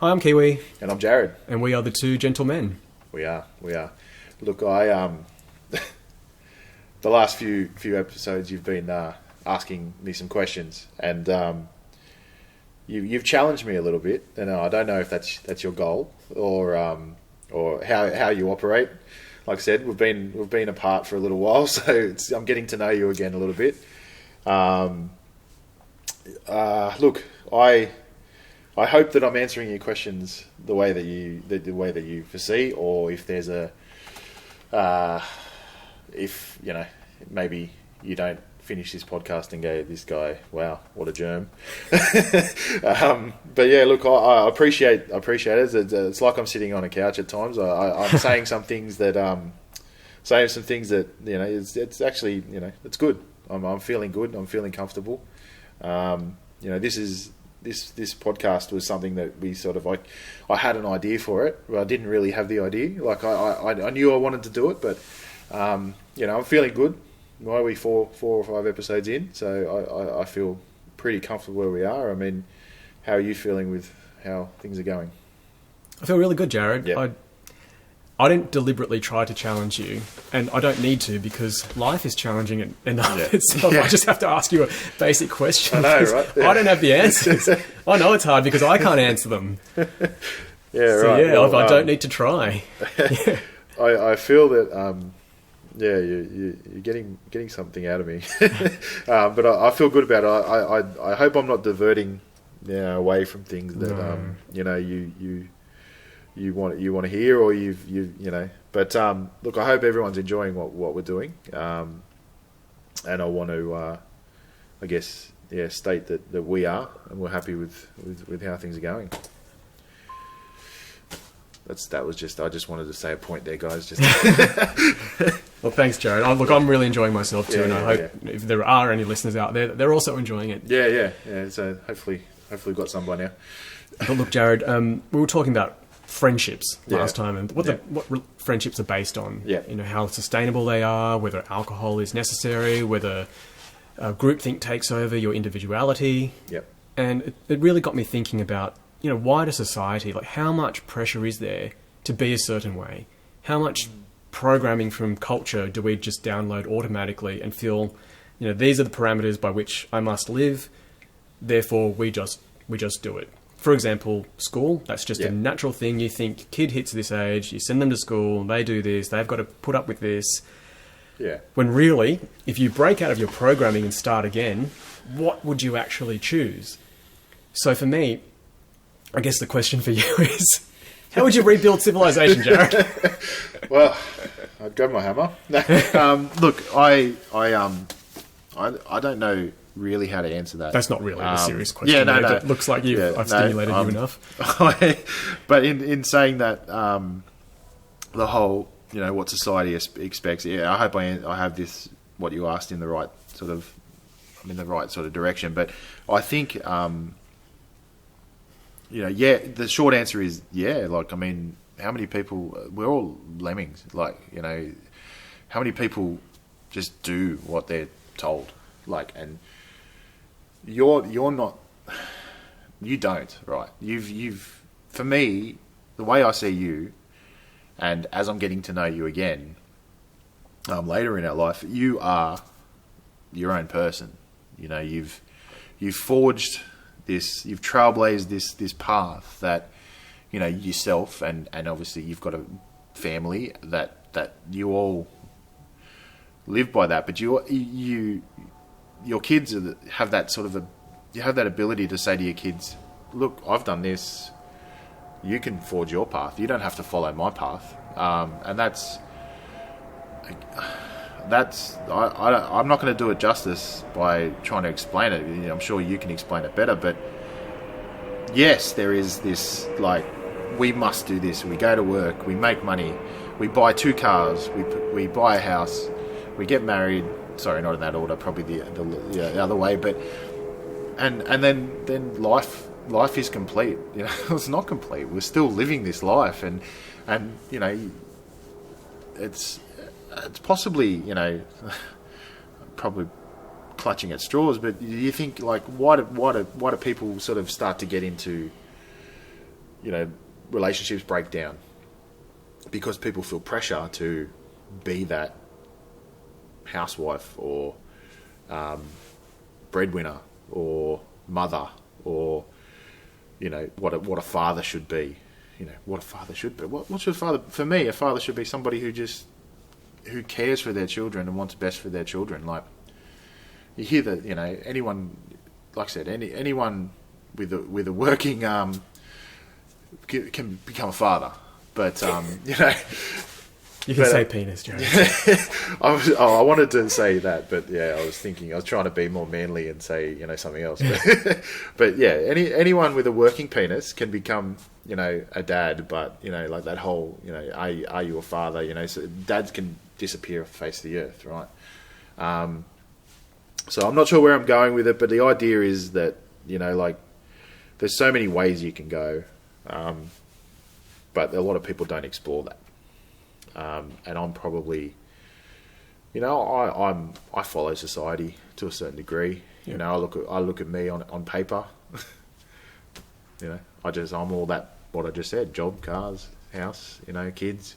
Hi, I'm Kiwi. And I'm Jared. And we are the two gentlemen. We are. Look, I the last few episodes you've been asking me some questions, and you've challenged me a little bit, and I don't know if that's your goal or how you operate. Like I said, we've been apart for a little while, so I'm getting to know you again a little bit. Look, I hope that I'm answering your questions the way that you foresee, or if there's if maybe you don't finish this podcast and go, this guy, wow, what a germ. But yeah, look, I appreciate it. It's like I'm sitting on a couch at times. I'm saying some things that it's actually it's good. I'm feeling good. I'm feeling comfortable. This podcast was something that we sort of I had an idea for it, but I didn't really have the idea. Like I knew I wanted to do it, but I'm feeling good. Why are we four or five episodes in? So I feel pretty comfortable where we are. I mean, how are you feeling with how things are going? I feel really good, Jared. Yep. I didn't deliberately try to challenge you, and I don't need to because life is challenging enough itself. Yeah. I just have to ask you a basic question. I know, right? Yeah. I don't have the answers. I know it's hard because I can't answer them. Yeah, so, right. Yeah, well, I don't need to try. Yeah. I feel that you're getting something out of me, but I feel good about it. I hope I'm not diverting away from things that you want to hear, or But look, I hope everyone's enjoying what we're doing, and I want to, state that we are, and we're happy with how things are going. I just wanted to say a point there, guys. Just Well, thanks, Jared. I'm really enjoying myself too, and I hope if there are any listeners out there, they're also enjoying it. Yeah. So hopefully we've got some by now. But look, Jared, we were talking about friendships last time, and what friendships are based on. Yeah. How sustainable they are, whether alcohol is necessary, whether groupthink takes over your individuality. Yep. And it really got me thinking about wider society. Like, how much pressure is there to be a certain way? How much programming from culture do we just download automatically and feel, these are the parameters by which I must live, therefore we just do it. For example, school, that's just a natural thing. You think, kid hits this age, you send them to school, they do this, they've got to put up with this. Yeah. When really, if you break out of your programming and start again, what would you actually choose? So for me, I guess the question for you is, how would you rebuild civilization, Jared? Well, I'd grab my hammer. Look, I don't know really how to answer that. That's not really a serious question. Yeah, no. It looks like I've stimulated you enough. But in saying that, the whole, what society expects. Yeah, I hope I have this, what you asked, in the right sort of, direction. But I think, the short answer is how many people? We're all lemmings. How many people just do what they're told? And you're not. You don't, right? You've. For me, the way I see you, and as I'm getting to know you again, later in our life, you are your own person. You've forged this. You've trailblazed this path that, yourself, and obviously you've got a family that you all live by that. But your kids have that sort of you have that ability to say to your kids, look, I've done this. You can forge your path. You don't have to follow my path. And I'm not going to do it justice by trying to explain it. I'm sure you can explain it better. But yes, there is this, we must do this. We go to work. We make money. We buy 2 cars. We buy a house. We get married. Sorry, not in that order. Probably the other way. But and then life is complete. It's not complete. We're still living this life, and it's possibly probably clutching at straws. But you think, why do people sort of start to get into relationships break down because people feel pressure to be that housewife or breadwinner or mother or what a father should be. What a father should be. What's your father? For me, a father should be somebody who cares for their children and wants best for their children. Like, you hear that, anyone, like I said, anyone with a working can become a father, but you can say penis, Joe. I wanted to say that, but yeah, I was trying to be more manly and say something else. But yeah, anyone with a working penis can become a dad, but like that whole are you a father? So dads can disappear off the face of the earth, right? So I'm not sure where I'm going with it, but the idea is that like there's so many ways you can go, but a lot of people don't explore that. And I'm probably, I follow society to a certain degree. Yeah. I look at me on paper. I'm all that what I just said: job, cars, house, kids.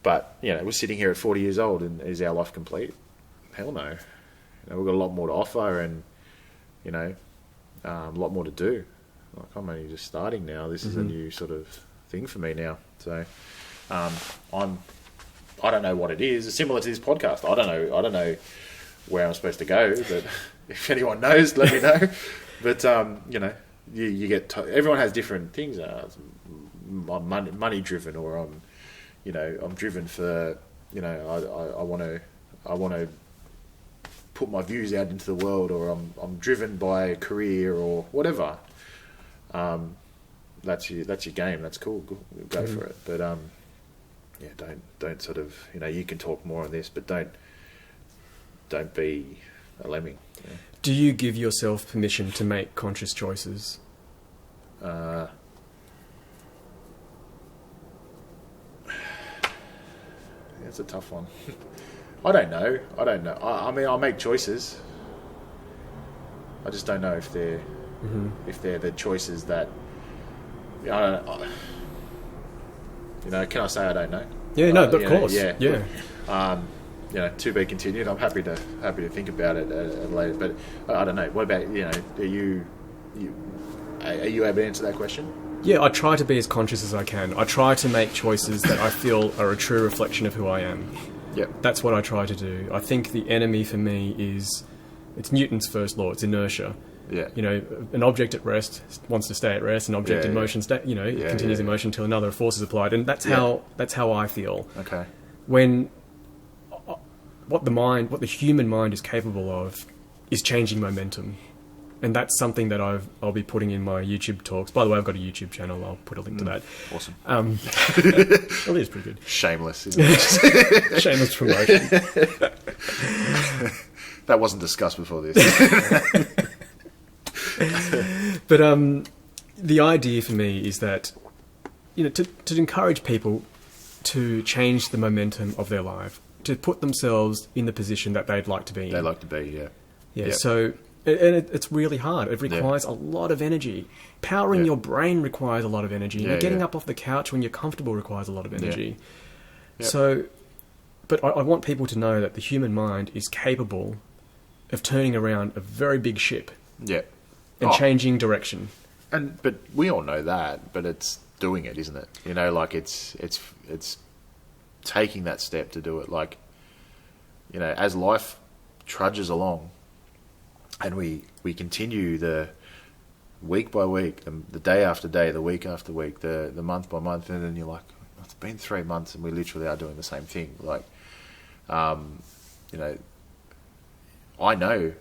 But we're sitting here at 40 years old, and is our life complete? Hell no. We've got a lot more to offer, and a lot more to do. Like, I'm only just starting now. This is a new sort of thing for me now. So. I don't know what it is. It's similar to this podcast. I don't know where I'm supposed to go. But if anyone knows, let me know. But you get everyone has different things. I'm money driven, or I'm driven for I want to put my views out into the world, or I'm driven by a career or whatever. That's your game. That's cool. Go for it. But don't sort of you can talk more on this, but don't be a lemming. Do you give yourself permission to make conscious choices? That's a tough one. I don't know. I mean, I make choices. I just don't know if they're the choices that I don't know. Can I say I don't know? Yeah, no, of course. Yeah. To be continued. I'm happy to think about it later. But I don't know. What about Are you able to answer that question? Yeah, I try to be as conscious as I can. I try to make choices that I feel are a true reflection of who I am. Yep. That's what I try to do. I think the enemy for me it's Newton's first law. It's inertia. Yeah. An object at rest wants to stay at rest. An object in motion continues in motion until another force is applied, and that's how I feel. Okay. When what the human mind is capable of is changing momentum, and that's something that I'll be putting in my YouTube talks. By the way, I've got a YouTube channel. I'll put a link to that. Awesome. Well, it is pretty good. Shameless, isn't it? Shameless promotion. That wasn't discussed before this. But the idea for me is that to encourage people to change the momentum of their life, to put themselves in the position that they'd like to be in. They like to be, yeah. Yep. So it's really hard. It requires a lot of energy. Powering your brain requires a lot of energy. Getting up off the couch when you're comfortable requires a lot of energy. Yep. So, but I want people to know that the human mind is capable of turning around a very big ship. Yeah. And changing direction. But we all know that, but it's doing it, isn't it? Like it's taking that step to do it. Like, as life trudges along, and we continue the week by week, the day after day, the week after week, the month by month, and then you're like, it's been 3 months, and we literally are doing the same thing. Like, I know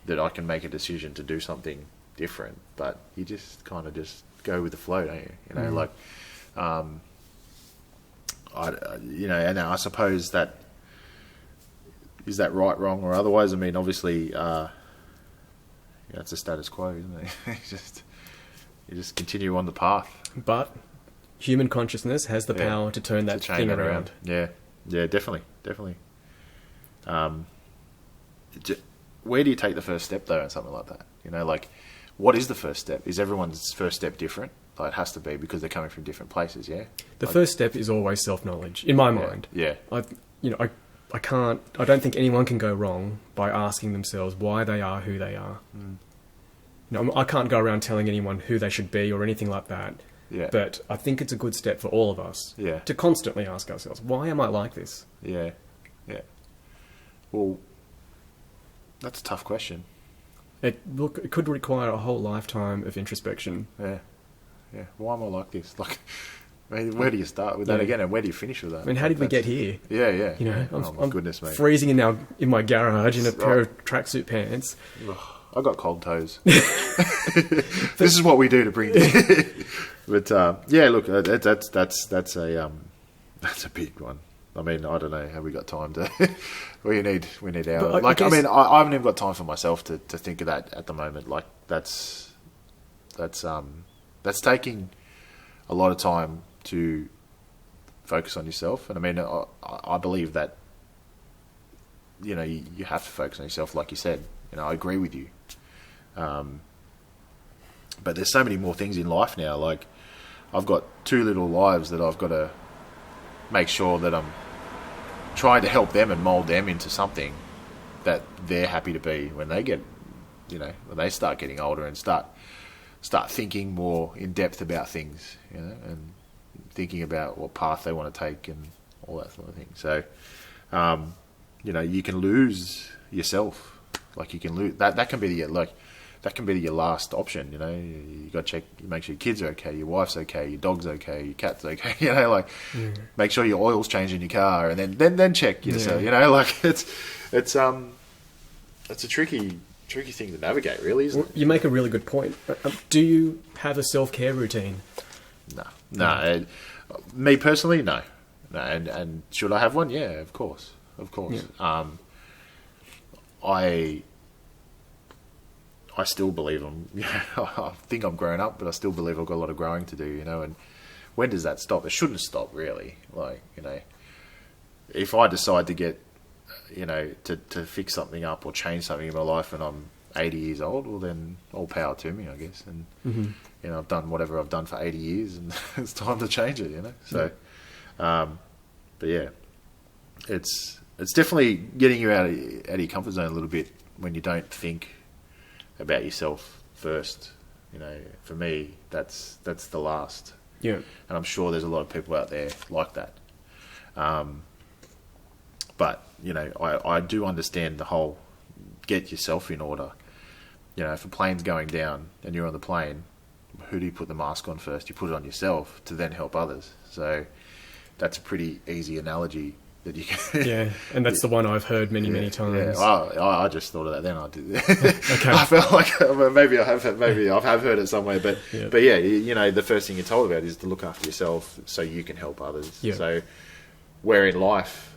that I can make a decision to do something different, but you just kind of just go with the flow, don't you? Like, and I suppose that is that right, wrong, or otherwise. I mean, obviously, it's a status quo, isn't it? you just continue on the path. But human consciousness has the power to turn that thing around. Yeah, definitely. Where do you take the first step, though, in something like that? Like, what is the first step? Is everyone's first step different? Like, it has to be because they're coming from different places. Yeah. The first step is always self-knowledge, in my mind. Yeah. I don't think anyone can go wrong by asking themselves why they are who they are. I can't go around telling anyone who they should be or anything like that. Yeah. But I think it's a good step for all of us to constantly ask ourselves, why am I like this? Yeah. Yeah. Well, that's a tough question. It could require a whole lifetime of introspection. Yeah. Yeah. Why am I like this? Like, I mean, where do you start with that again, and where do you finish with that? I mean, how did we get here? Yeah, yeah. You know, oh my goodness, mate. Freezing in my garage in a pair of tracksuit pants. I got cold toes. This is what we do to bring. But yeah, look, that's a big one. I mean, I don't know how we got time to. We need hours. I haven't even got time for myself to think of that at the moment. Like that's taking a lot of time to focus on yourself. And I mean, I believe that, you know, you have to focus on yourself, like you said. You know, I agree with you. But there's so many more things in life now. Like, I've got 2 little lives that I've got to make sure that I'm trying to help them and mould them into something that they're happy to be when they get, you know, when they start getting older and start thinking more in depth about things, you know, and thinking about what path they want to take and all that sort of thing. So, you know, you can lose yourself. Like, you can lose that can be your last option. You know, you got to check, make sure your kids are okay, your wife's okay, your dog's okay, your cat's okay. You know, like make sure your oil's changed in your car, and then check yourself. You know, like it's a tricky thing to navigate, really, isn't it? You make a really good point. Do you have a self-care routine? No. Me personally, no. And should I have one? Yeah, of course. Yeah. I still believe I think I'm grown up, but I still believe I've got a lot of growing to do, you know. And when does that stop? It shouldn't stop, really. Like, you know, if I decide to get, you know, to fix something up or change something in my life and I'm 80 years old, well, then all power to me, I guess. And, you know, I've done whatever I've done for 80 years and it's time to change it, you know. So, but yeah, it's definitely getting you out of your comfort zone a little bit when you don't think about yourself first. You know, for me, that's the last. Yeah. And I'm sure there's a lot of people out there like that. But, you know, I do understand the whole get yourself in order. You know, if a plane's going down and you're on the plane, who do you put the mask on first? You put it on yourself to then help others. So that's a pretty easy analogy that you can... Yeah, and that's the one I've heard many times. Yeah, I just thought of that then. I did. Okay. I felt like maybe I have heard it somewhere, but yeah, you know, the first thing you're told about is to look after yourself so you can help others. Yeah. So where in life,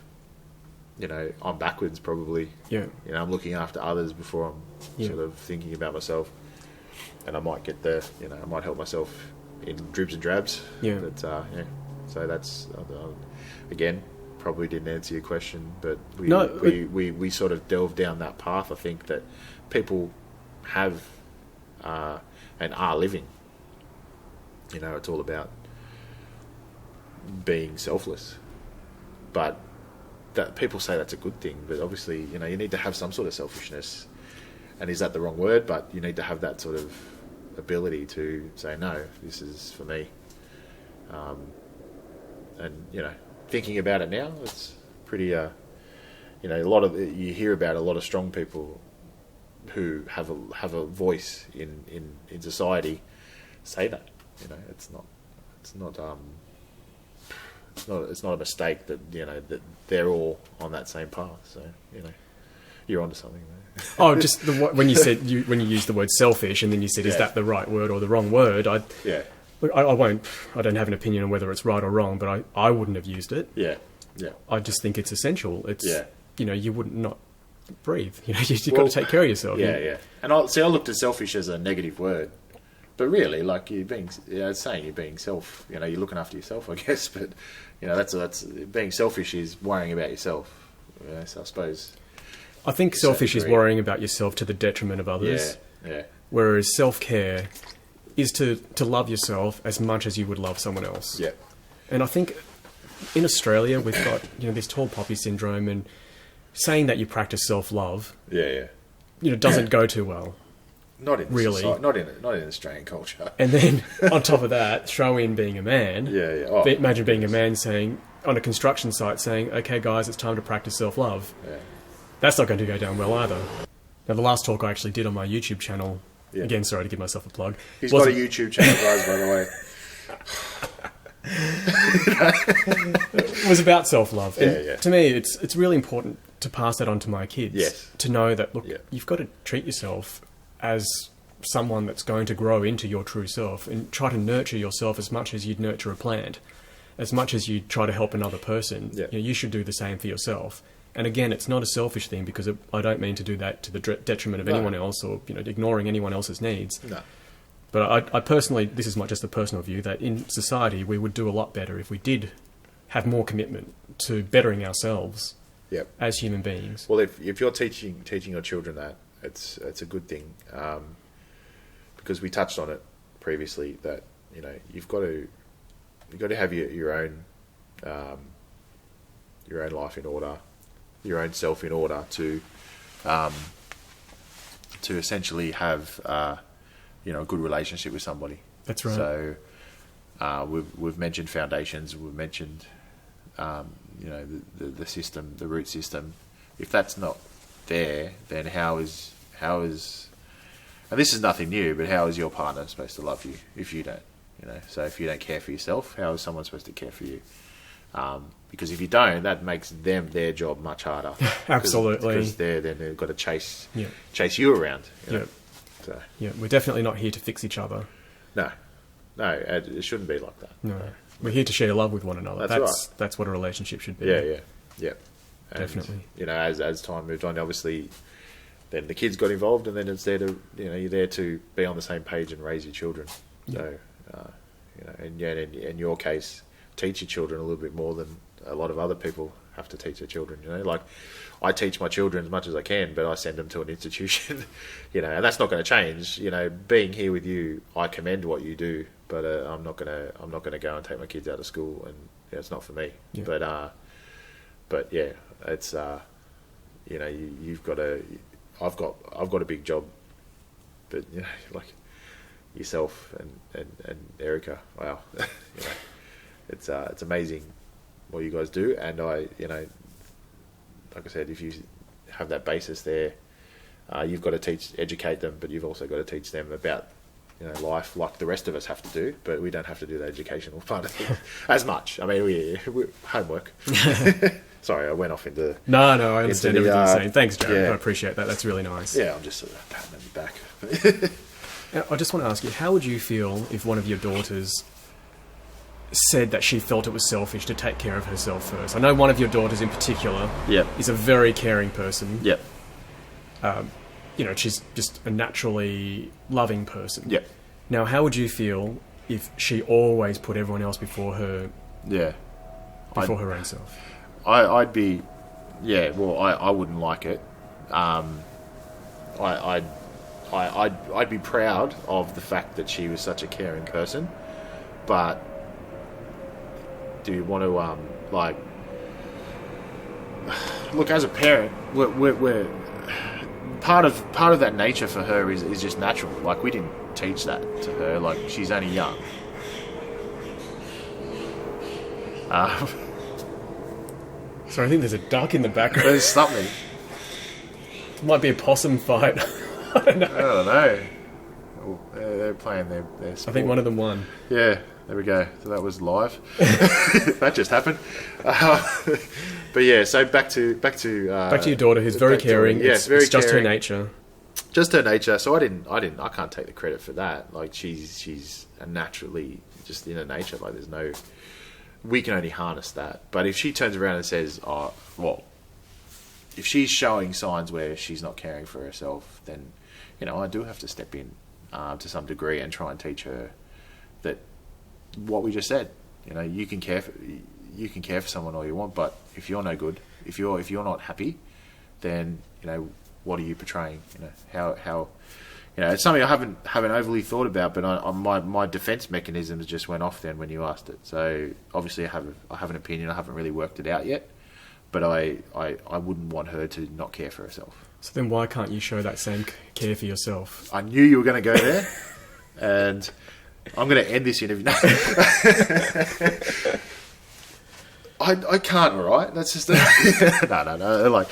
you know, I'm backwards probably. Yeah. You know, I'm looking after others before I'm sort of thinking about myself, and I might get I might help myself in dribs and drabs. Yeah. But yeah, so that's again. Probably didn't answer your question, but we sort of delved down that path. I think that people have and are living. You know, it's all about being selfless, but that people say that's a good thing. But obviously, you know, you need to have some sort of selfishness. And is that the wrong word? But you need to have that sort of ability to say, no, this is for me. And you know. Thinking about it now, it's pretty, you know, you hear about a lot of strong people who have a voice in society say that, you know, it's not a mistake that, you know, that they're all on that same path. So, you know, you're onto something there. Oh, just when you said when you used the word selfish, and then you said, is that the right word or the wrong word? Look, I don't have an opinion on whether it's right or wrong, but I wouldn't have used it. Yeah, yeah. I just think it's essential. It's, you know, you wouldn't not breathe. You know, you've got to take care of yourself. Yeah, yeah. And I looked at selfish as a negative word, but really, like it's saying you're being self. You know, you're looking after yourself, I guess. But you know, that's being selfish is worrying about yourself. You know, so I suppose. I think selfish is worrying about yourself to the detriment of others. Yeah, yeah. Whereas self-care is to love yourself as much as you would love someone else. Yeah. And I think in Australia, we've got, this tall poppy syndrome, and saying that you practice self-love, Yeah. doesn't go too well. Not in really. not in Australian culture. And then on top of that, throw in being a man. Yeah. Oh, Imagine being a man saying, on a construction site, saying, okay, guys, it's time to practice self-love. Yeah. That's not going to go down well either. Now, the last talk I actually did on my YouTube channel, again, sorry to give myself a plug. He's got a YouTube channel, guys, by the way. was about self-love. Yeah. To me, it's really important to pass that on to my kids. Yes. To know that, look, you've got to treat yourself as someone that's going to grow into your true self, and try to nurture yourself as much as you'd nurture a plant. As much as you try to help another person, you should do the same for yourself. And again, it's not a selfish thing, because I don't mean to do that to the detriment of anyone else, or ignoring anyone else's needs. No. But I personally, this is just a personal view, that in society we would do a lot better if we did have more commitment to bettering ourselves as human beings. Well, if you're teaching your children that, it's a good thing, because we touched on it previously, that you've got to have your own life in order, your own self in order to essentially have a good relationship with somebody. That's right. So we've mentioned foundations. We've mentioned the system, the root system. If that's not there, then how is and this is nothing new, but how is your partner supposed to love you if you don't? So if you don't care for yourself, how is someone supposed to care for you? Because if you don't, that makes their job much harder. Absolutely. Because they've got to chase you around. So. Yeah, we're definitely not here to fix each other. No, it shouldn't be like that. No. We're here to share love with one another. That's right. That's what a relationship should be. Yeah. And, definitely. As time moved on, obviously, then the kids got involved, and then it's there to you're there to be on the same page and raise your children. So and in your case, teach your children a little bit more than a lot of other people have to teach their children. Like I teach my children as much as I can, but I send them to an institution. And that's not going to change. Being here with you, I commend what you do, but I'm not gonna go and take my kids out of school, and it's not for me. Yeah. But it's you've got to. I've got a big job, but like yourself and Erica, wow, it's amazing what you guys do, and like I said, if you have that basis there, you've got to educate them, but you've also got to teach them about life, like the rest of us have to do, but we don't have to do the educational part of things as much. I mean, we homework. Sorry, I went off into... No, I understand everything you're saying. Thanks, Jared. Yeah. I appreciate that. That's really nice. Yeah, I'm just sort of patting them back. I just want to ask you, how would you feel if one of your daughters said that she felt it was selfish to take care of herself first? I know one of your daughters in particular is a very caring person. Yep. She's just a naturally loving person. Yep. Now, how would you feel if she always put everyone else before her? Yeah. Before her own self. I'd be, well, I wouldn't like it. I'd be proud of the fact that she was such a caring person, but do you want to look, as a parent, we're part of that nature for her is just natural. Like, we didn't teach that to her. Like, she's only young. So I think there's a duck in the background. There's something. It might be a possum fight. I don't know. Oh, they're playing their sport. I think one of them won. Yeah, there we go. So that was live. That just happened. But yeah, so back to your daughter, who's very caring. Yes, it's just her nature. Just her nature. So I can't take the credit for that. Like, she's a naturally just in her nature. Like, there's no. We can only harness that. But if she turns around and says, if she's showing signs where she's not caring for herself, then, I do have to step in to some degree and try and teach her that what we just said. You can care for someone all you want, but if you're no good, if you're not happy, then what are you portraying? How you know, it's something I haven't overly thought about, but my defense mechanisms just went off then when you asked it. So obviously I have an opinion. I haven't really worked it out yet, but I wouldn't want her to not care for herself. So then why can't you show that same care for yourself? I knew you were going to go there, and I'm going to end this interview. I can't, all right? That's just no. Like,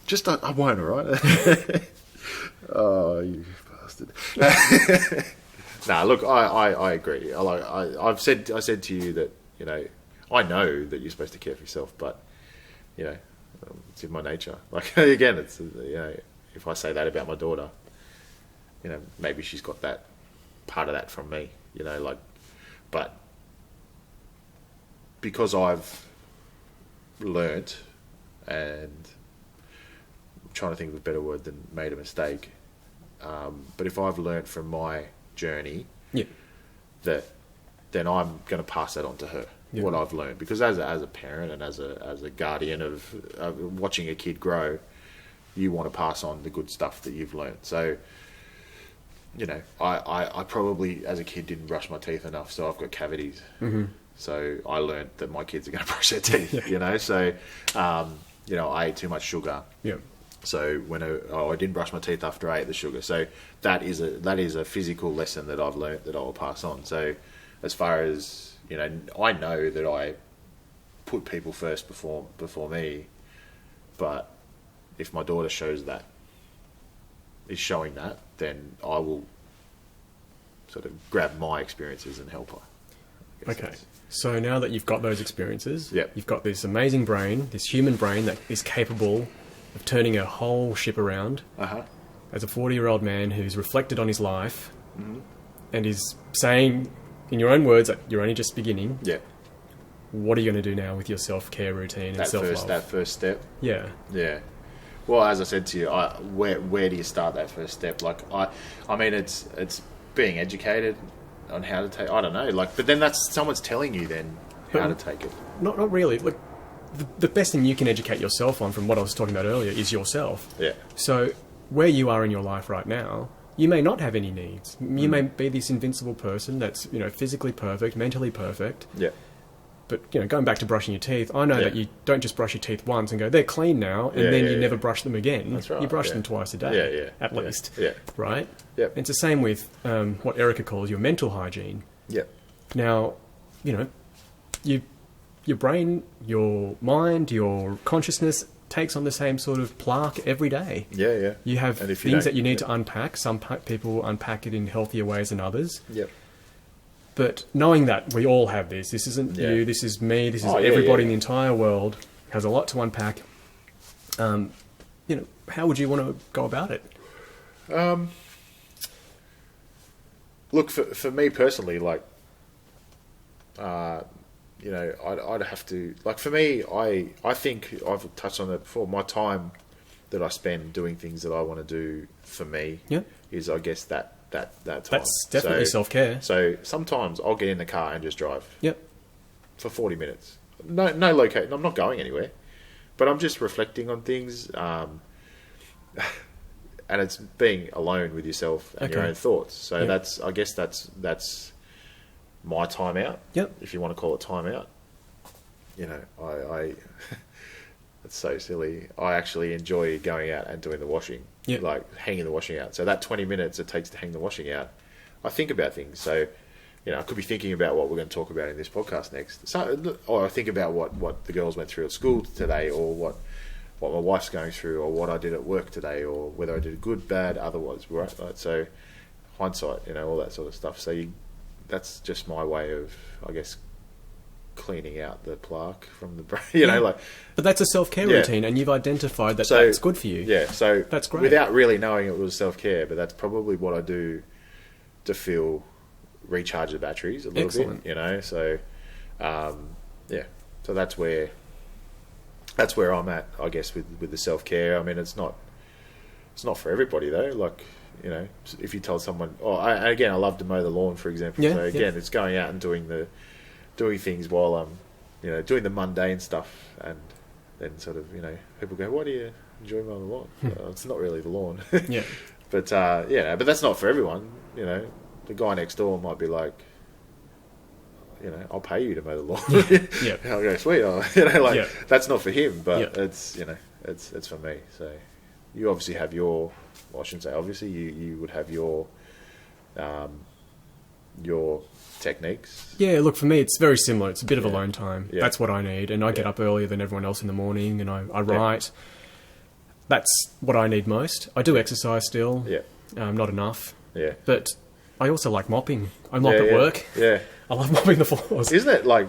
just I won't, all right? Oh, you bastard! Nah, look, I agree. I said to you that, you know, I know that you're supposed to care for yourself, but you know, it's in my nature. Like, again, it's, you know, if I say that about my daughter, you know, maybe she's got that part of that from me, you know, like, but because I've learnt, and I'm trying to think of a better word than made a mistake, but if I've learnt from my journey, that then I'm going to pass that on to her. What I've learned, because as a parent and as a guardian of watching a kid grow, you want to pass on the good stuff that you've learned. So, you know, I probably as a kid didn't brush my teeth enough, so I've got cavities. Mm-hmm. So I learned that my kids are going to brush their teeth. You know, so you know, I ate too much sugar. Yeah. So when I didn't brush my teeth after I ate the sugar. So that is a physical lesson that I've learned that I will pass on. So as far as, you know, I know that I put people first before me, but if my daughter is showing that, then I will sort of grab my experiences and help her. Okay. So now that you've got those experiences, you've got this amazing brain, this human brain that is capable of turning a whole ship around. As a 40-year-old man who's reflected on his life and is saying, in your own words, that you're only just beginning. Yeah. What are you going to do now with your self-care routine and self-love? That first step. Yeah. Yeah. Well, as I said to you, where do you start that first step? Like, I mean, it's being educated on how to take. I don't know. Like, but then that's someone's telling you then how to take it. Not really. Look, the best thing you can educate yourself on, from what I was talking about earlier, is yourself. Yeah. So where you are in your life right now, you may not have any needs. You may be this invincible person that's, you know, physically perfect, mentally perfect. Yeah. But, you know, going back to brushing your teeth, I know that you don't just brush your teeth once and go, they're clean now, and then you never brush them again. That's right. You brush them twice a day, at least. Yeah. Right? Yep. It's the same with what Erica calls your mental hygiene. Yep. Now, you know, your brain, your mind, your consciousness takes on the same sort of plaque every day. Yeah, yeah. You have things that you need to unpack. Some people unpack it in healthier ways than others. Yep. But knowing that we all have this isn't you, this is me, this is everybody in the entire world has a lot to unpack. You know, how would you want to go about it? Look, for me personally, like, you know, I'd have to, like, for me, I think I've touched on that before. My time that I spend doing things that I want to do for me is, I guess, that time. That's definitely self-care. So sometimes I'll get in the car and just drive. Yep. For 40 minutes. No location. I'm not going anywhere, but I'm just reflecting on things. And it's being alone with yourself and your own thoughts. So I guess that's my time out. Yep. If you want to call it time out. You know, I it's so silly. I actually enjoy going out and doing the washing. Yep. Like hanging the washing out. So that 20 minutes it takes to hang the washing out, I think about things. So, you know, I could be thinking about what we're going to talk about in this podcast next. So, or I think about what the girls went through at school today, or what my wife's going through, or what I did at work today, or whether I did good, bad, otherwise. Right? So, hindsight, you know, all that sort of stuff. So that's just my way of, I guess, cleaning out the plaque from the brain, you know, like. But that's a self-care routine, and you've identified that that's good for you. Yeah, so that's great. Without really knowing it was self-care, but that's probably what I do to recharge the batteries a little bit, you know. So, so that's where I'm at, I guess, with the self-care. I mean, it's not for everybody though. Like, you know, if you tell someone, I love to mow the lawn, for example. Yeah, so again, it's going out and doing things while I'm, you know, doing the mundane stuff, and then sort of, you know, people go, "Why do you enjoy mowing the lawn?" It's not really the lawn. Yeah. But yeah, but that's not for everyone. You know, the guy next door might be like, you know, I'll pay you to mow the lawn. Yeah. I'll go, sweet. You know, like Yeah. that's not for him, but Yeah. it's, you know, it's for me. So you obviously have your, well, I shouldn't say obviously, you would have your techniques. Yeah, look, for me, it's very similar. It's a bit of Yeah. alone time. Yeah. That's what I need. And I get Yeah. up earlier than everyone else in the morning, and I write. That's what I need most. I do exercise still. Yeah, Not enough. yeah. But I also like mopping. I mop Yeah, at yeah. work. Yeah. I love mopping the floors. Isn't it like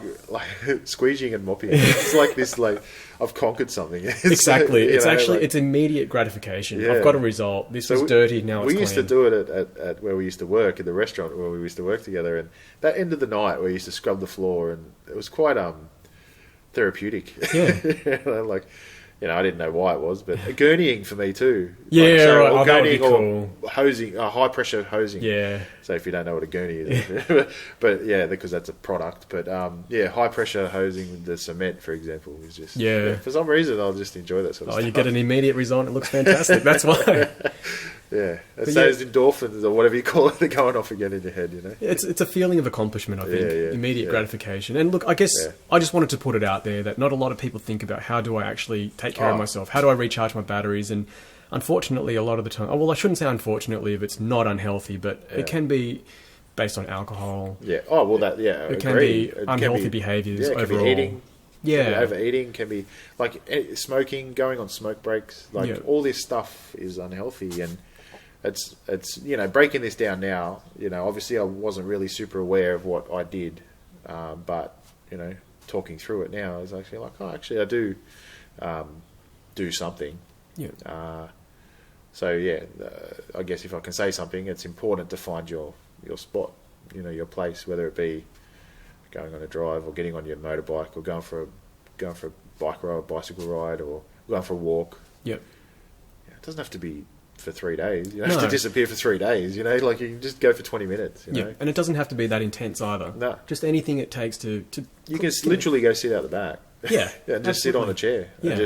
squeegeeing and mopping? It's like this, like I've conquered something. Exactly. You It's know, actually, like- it's immediate gratification. Yeah. It got a result. This was dirty, now it's we clean. used to do it at where we used to work, in the restaurant where we used to work together, and that end of the night we used to scrub the floor, and it was quite therapeutic. Yeah. You know, like, you know, I didn't know why it was, but gurneying for me too. Yeah, like, so, right. or Oh, that would be gurneying or hosing, high pressure hosing. Yeah. So if you don't know what a gurney is, but yeah, because that's a product. But yeah, high pressure hosing with the cement, for example, is just for some reason I'll just enjoy that sort of Oh, stuff. you get an immediate result. It looks fantastic. That's why. Yeah, it's But those endorphins or whatever you call it, they're going off again in your head, you know. It's a feeling of accomplishment, I think. Yeah, Immediate yeah. gratification. And look, I guess I just wanted to put it out there that not a lot of people think about how do I actually take care of myself? How do I recharge my batteries? And unfortunately, a lot of the time... Oh, well, I shouldn't say unfortunately if it's not unhealthy, but it can be based on alcohol. Yeah. Oh, well, that, yeah, It can be unhealthy behaviours Yeah, it can overall. be eating. Yeah. Can be overeating, can be, like, smoking, going on smoke breaks. Like, all this stuff is unhealthy, and it's you know, breaking this down now, you know, obviously I wasn't really super aware of what I did, but, you know, talking through it now is actually like, oh, actually I do do something. Yeah. So yeah, I guess if I can say something, it's important to find your spot, you know, your place, whether it be going on a drive or getting on your motorbike or going for a bike ride, bicycle ride, or going for a walk. Yep. Yeah, it doesn't have to be for 3 days. You don't have No. to disappear for 3 days. You know, like you can just go for 20 minutes. You know, And it doesn't have to be that intense either. No. Just anything it takes to you can literally go sit out the back. Yeah. And just sit on a chair Yeah. and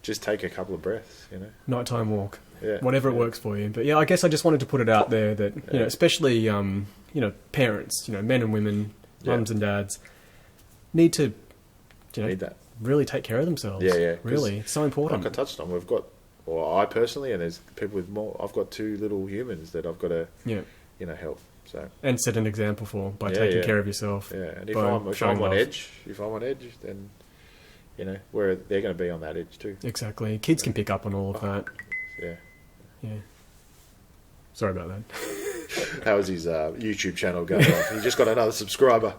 just take a couple of breaths. You know. Nighttime walk. Yeah. Whatever it works for you. But yeah, I guess I just wanted to put it out there that, you know, especially, you know, parents, you know, men and women, mums and dads, need to, you know, Need that. really take care of themselves. Yeah, yeah. 'Cause Really. It's so important. Like I touched on, we've got, or I personally, and there's people with more. I've got 2 little humans that I've got to, Yeah. you know, help. So And set an example for by Yeah, taking yeah. care of yourself. yeah, and if by I'm showing on love. edge, then you know where they're going to be on that edge too. Exactly. Kids can pick up on all of that. Yeah, Yeah. Sorry about that. how is his YouTube channel going on? He just got another subscriber.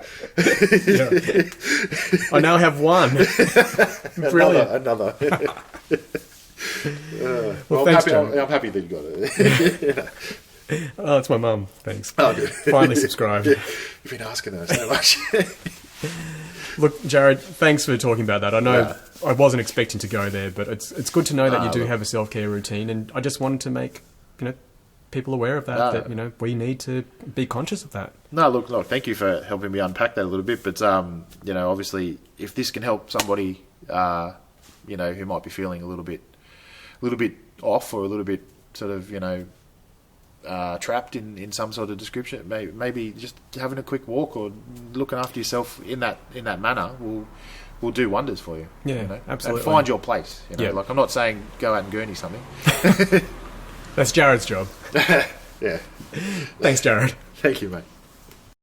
Yeah. I now have one. Brilliant. Another. Well, I'm thanks, happy. John. I'm happy that you got it. You know. Oh, it's my mum. Thanks. Oh, good. Finally subscribed. You've been asking her so much. Look, Jared, thanks for talking about that. I know Yeah. I wasn't expecting to go there, but it's good to know that you do look. have a self-care routine, and I just wanted to make, you know, people aware of that, that, you know, we need to be conscious of that. No, look, thank you for helping me unpack that a little bit. But, you know, obviously, if this can help somebody, you know, who might be feeling a little bit off or a little bit sort of, you know, trapped in some sort of description, maybe just having a quick walk or looking after yourself in that manner will do wonders for you. Yeah, you know? absolutely. And find your place. You know? Yeah. Like, I'm not saying go out and gurney something. That's Jared's job. Yeah. Thanks, Jared. Thank you, mate.